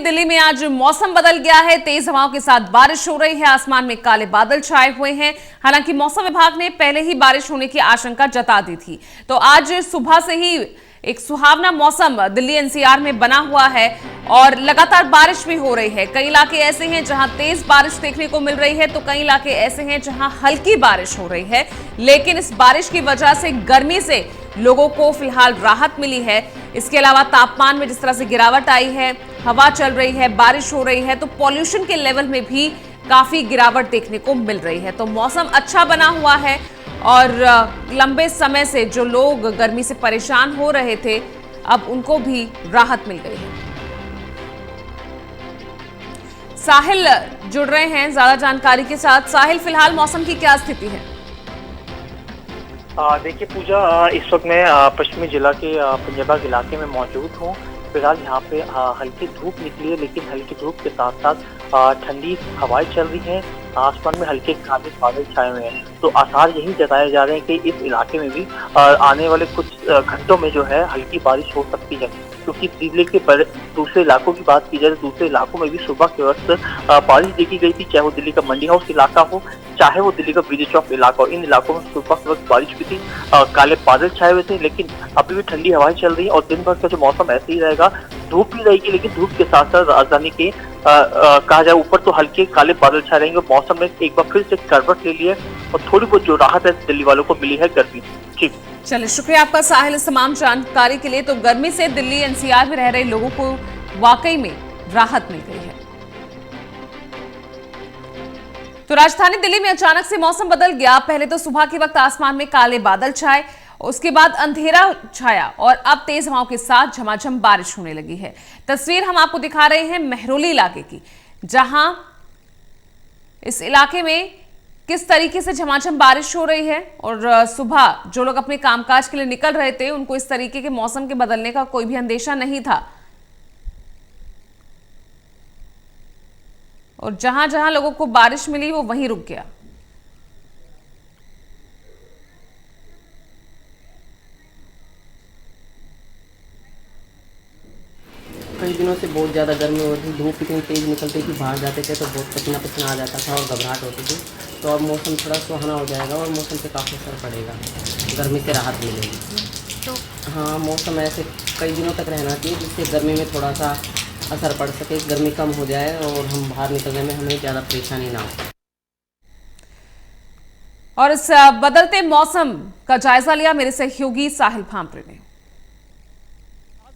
दिल्ली में आज मौसम बदल गया है। तेज हवाओं के साथ बारिश हो रही है। आसमान में काले बादल छाए हुए हैं। हालांकि मौसम विभाग ने पहले ही बारिश होने की आशंका जता दी थी। तो आज सुबह से ही एक सुहावना मौसम दिल्ली एनसीआर में बना हुआ है और लगातार बारिश भी हो रही है। कई इलाके ऐसे हैं जहां तेज बारिश देखने को मिल रही है, तो कई इलाके ऐसे हैं जहां हल्की बारिश हो रही है। लेकिन इस बारिश की वजह से गर्मी से लोगों को फिलहाल राहत मिली है। इसके अलावा तापमान में जिस तरह से गिरावट आई है, हवा चल रही है, बारिश हो रही है, तो पॉल्यूशन के लेवल में भी काफी गिरावट देखने को मिल रही है। तो मौसम अच्छा बना हुआ है और लंबे समय से जो लोग गर्मी से परेशान हो रहे थे, अब उनको भी राहत मिल गई है। साहिल जुड़ रहे हैं ज्यादा जानकारी के साथ। साहिल, फिलहाल मौसम की क्या स्थिति है? देखिए पूजा, इस वक्त मैं पश्चिमी जिला के पंजाबाग इलाके में मौजूद हूँ। फिलहाल यहाँ पे हल्की धूप निकली है, लेकिन हल्की धूप के साथ साथ ठंडी हवाएं चल रही हैं। आसमान में हल्के काले बादल छाए हुए हैं, तो आसार यही जताए जा रहे हैं कि इस इलाके में भी आने वाले कुछ घंटों में जो है हल्की बारिश हो सकती है। क्योंकि दिल्ली के दूसरे इलाकों की बात की जाए तो दूसरे इलाकों में भी सुबह के वक्त बारिश देखी गई थी, चाहे वो दिल्ली का मंडी हाउस इलाका हो, चाहे वो दिल्ली का ब्रिज चौक इलाका हो। इन इलाकों में सुबह के वक्त बारिश भी थी, काले बादल छाए हुए थे, लेकिन अभी भी ठंडी हवाएं चल रही है और दिन भर का जो मौसम ऐसे ही रहेगा। धूप भी रहेगी, लेकिन धूप के साथ साथ राजधानी के कहा जाए ऊपर तो हल्के काले बादल छाए रहेंगे। मौसम ने एक बार फिर से करवट ले ली है और थोड़ी बहुत जो राहत है दिल्ली वालों को मिली है गर्मी। ठीक, चलिए, शुक्रिया आपका साहिल इस तमाम जानकारी के लिए। तो गर्मी से दिल्ली एनसीआर में रह रहे लोगों को वाकई में राहत मिल गई है। तो राजधानी दिल्ली में अचानक से मौसम बदल गया। पहले तो सुबह के वक्त आसमान में काले बादल छाए, उसके बाद अंधेरा छाया और अब तेज हवाओं के साथ झमाझम बारिश होने लगी है। तस्वीर हम आपको दिखा रहे हैं मेहरौली इलाके की, जहां इस इलाके में किस तरीके से झमाझम बारिश हो रही है। और सुबह जो लोग अपने कामकाज के लिए निकल रहे थे, उनको इस तरीके के मौसम के बदलने का कोई भी अंदेशा नहीं था। और जहां जहां लोगों को बारिश मिली वो वहीं रुक गया। कई दिनों से बहुत ज़्यादा गर्मी हो रही थी, धूप इतनी तेज़ निकलती थी, बाहर जाते थे तो बहुत पसीना पसीना आ जाता था और घबराहट होती थी। तो अब मौसम थोड़ा सुहाना हो जाएगा और मौसम पे काफ़ी असर पड़ेगा, गर्मी से राहत मिलेगी। तो हाँ, मौसम ऐसे कई दिनों तक रहना चाहिए जिससे गर्मी में थोड़ा सा असर पड़ सके, गर्मी कम हो जाए और हम बाहर निकलने में हमें ज़्यादा परेशानी ना हो। और इस बदलते मौसम का जायजा लिया मेरे सहयोगी साहिल भामरे ने।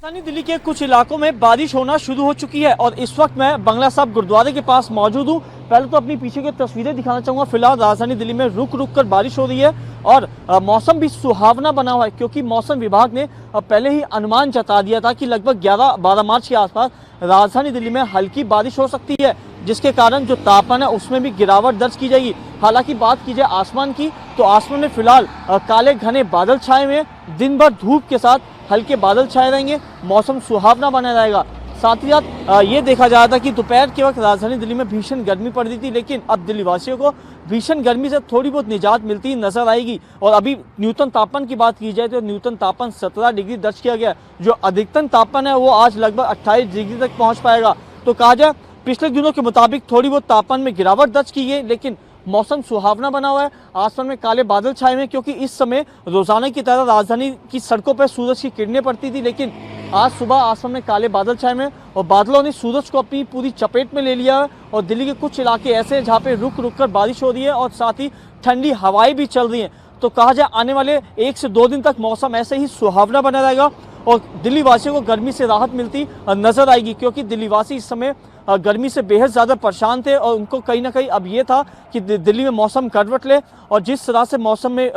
राजधानी दिल्ली के कुछ इलाकों में बारिश होना शुरू हो चुकी है और इस वक्त मैं बंगला साहब गुरुद्वारे के पास मौजूद हूँ। पहले तो अपनी पीछे की तस्वीरें दिखाना चाहूँगा। फिलहाल राजधानी दिल्ली में रुक रुक कर बारिश हो रही है और मौसम भी सुहावना बना हुआ है, क्योंकि मौसम विभाग ने पहले ही अनुमान जता दिया था कि लगभग 11-12 मार्च के आसपास राजधानी दिल्ली में हल्की बारिश हो सकती है, जिसके कारण जो तापमान है उसमें भी गिरावट दर्ज की जाएगी। हालांकि बात की जाए आसमान की, तो आसमान में फिलहाल काले घने बादल छाए हुए हैं। दिन भर धूप के साथ हल्के बादल छाए रहेंगे, मौसम सुहावना बना रहेगा। साथ ही साथ ये देखा जा रहा था कि दोपहर के वक्त राजधानी दिल्ली में भीषण गर्मी पड़ रही थी, लेकिन अब दिल्ली वासियों को भीषण गर्मी से थोड़ी बहुत निजात मिलती नजर आएगी। और अभी न्यूनतम तापमान की बात की जाए तो न्यूनतम तापमान 17 डिग्री दर्ज किया गया। जो अधिकतम तापमान है वो आज लगभग 28 डिग्री तक पहुँच पाएगा। तो कहा जाए पिछले दिनों के मुताबिक थोड़ी बहुत तापमान में गिरावट दर्ज की गई, लेकिन मौसम सुहावना बना हुआ है। आसमान में काले बादल छाए हुए हैं, क्योंकि इस समय रोजाना की तरह राजधानी की सड़कों पर सूरज की किरणें पड़ती थी, लेकिन आज सुबह आसमान में काले बादल छाए हुए हैं और बादलों ने सूरज को अपनी पूरी चपेट में ले लिया है। और दिल्ली के कुछ इलाके ऐसे हैं जहाँ पे रुक रुक कर बारिश हो रही है और साथ ही ठंडी हवाएं भी चल रही हैं। तो कहा जाए आने वाले 1 से 2 दिन तक मौसम ऐसे ही सुहावना बना रहेगा और दिल्ली वासियों को गर्मी से राहत मिलती नजर आएगी, क्योंकि दिल्ली वासी इस समय गर्मी से बेहद ज़्यादा परेशान थे और उनको कहीं ना कहीं अब ये था कि दिल्ली में मौसम करवट ले, और जिस तरह से मौसम में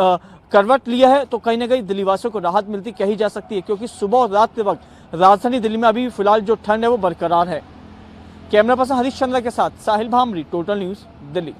करवट लिया है तो कहीं ना कहीं दिल्ली वासियों को राहत मिलती कही जा सकती है, क्योंकि सुबह और रात के वक्त राजधानी दिल्ली में अभी फिलहाल जो ठंड है वो बरकरार है। कैमरा पर्सन हरीश चंद्रा के साथ साहिल भामरी, टोटल न्यूज़, दिल्ली।